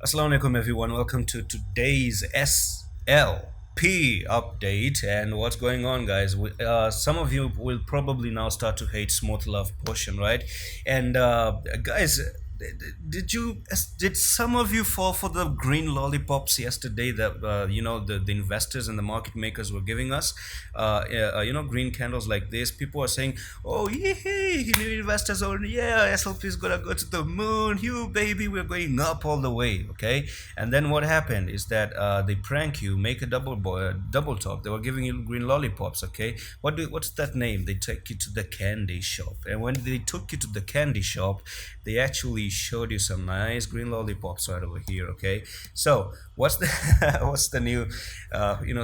Assalamu alaikum everyone. Welcome to today's SLP update. And what's going on, guys? Some of you will probably now start to hate Smooth Love Potion, right? And guys, did some of you fall for the green lollipops yesterday that the investors and the market makers were giving us? Green candles like this. People are saying, "Oh, yay! New investors are yeah, SLP is gonna go to the moon. You baby, we're going up all the way." Okay, and then what happened is that they prank you, make a double talk. They were giving you green lollipops. Okay, what's that name? They take you to the candy shop, and when they took you to the candy shop, they actually showed you some nice green lollipops right over here. Okay, so what's the what's the new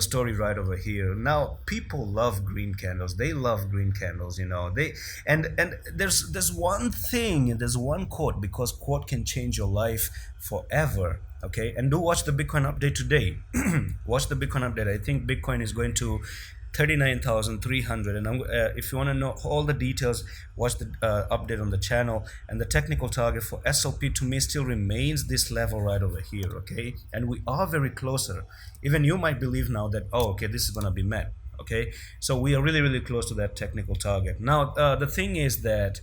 story right over here? Now people love green candles. They love green candles. They and there's one thing. There's one quote, because quote can change your life forever. Okay, and do watch the Bitcoin update today. Watch the Bitcoin update. I think Bitcoin is going to 39,300, and if you want to know all the details, watch the update on the channel. And the technical target for SLP to me still remains this level right over here. Okay, and we are very closer. Even you might believe now that, oh, okay, this is going to be met. Okay, so we are really close to that technical target. Now the thing is that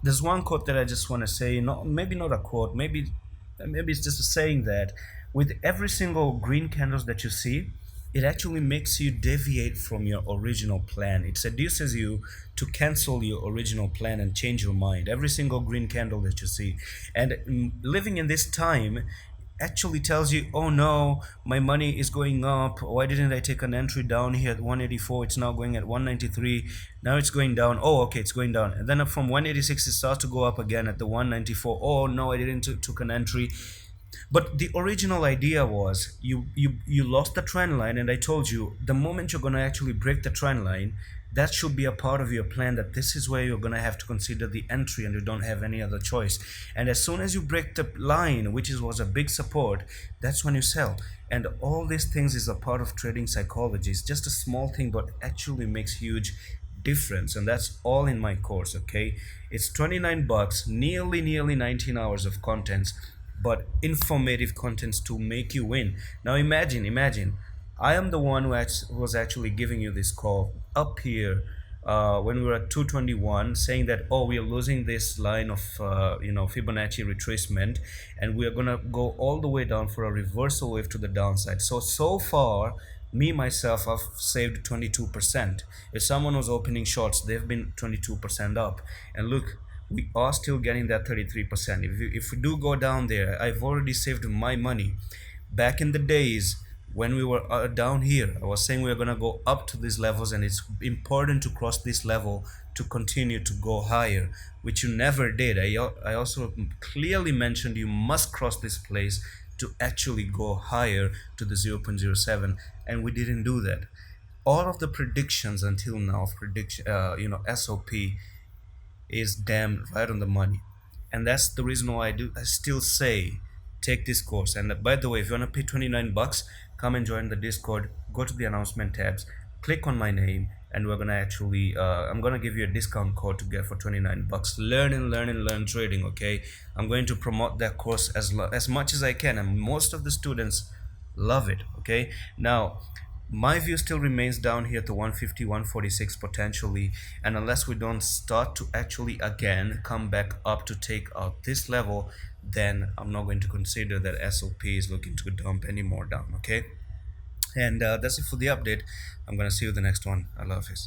there's one quote that I just want to say, maybe not a quote, maybe it's just a saying, that with every single green candles that you see, it actually makes you deviate from your original plan. It seduces you to cancel your original plan and change your mind. Every single green candle that you see. And living in this time actually tells you, oh no, my money is going up. Why didn't I take an entry down here at 184? It's now going at 193. Now it's going down. Oh, okay, it's going down. And then from 186 it starts to go up again at the 194. Oh no, I didn't took an entry. But the original idea was, you lost the trend line, and I told you, the moment you're going to actually break the trend line, that should be a part of your plan, that this is where you're going to have to consider the entry and you don't have any other choice. And as soon as you break the line, which was a big support, that's when you sell. And all these things is a part of trading psychology. It's just a small thing, but actually makes huge difference. And that's all in my course. Okay, it's 29 bucks, nearly 19 hours of contents, but informative contents to make you win. Now imagine, I am the one who was actually giving you this call up here when we were at 221, saying that, oh, we are losing this line of Fibonacci retracement, and we are gonna go all the way down for a reversal wave to the downside. So far, me myself, I've saved 22%. If someone was opening shorts, they've been 22% up. And look, we are still getting that 33%. If we do go down there, I've already saved my money. Back in the days when we were down here, I was saying we are going to go up to these levels, and it's important to cross this level to continue to go higher, which you never did. I also clearly mentioned you must cross this place to actually go higher to the 0.07, and we didn't do that. All of the predictions until now, SOP is damn right on the money. And that's the reason why I still say take this course. And by the way, if you want to pay 29 bucks, come and join the Discord. Go to the announcement tabs, click on my name, and we're gonna actually I'm gonna give you a discount code to get for 29 bucks. Learn trading. Okay, I'm going to promote that course as much as I can, and most of the students love it. Okay, now my view still remains down here to 150, 146 potentially, and unless we don't start to actually again come back up to take out this level, then I'm not going to consider that SLP is looking to dump any more down. Okay, and that's it for the update. I'm gonna see you the next one. I love this.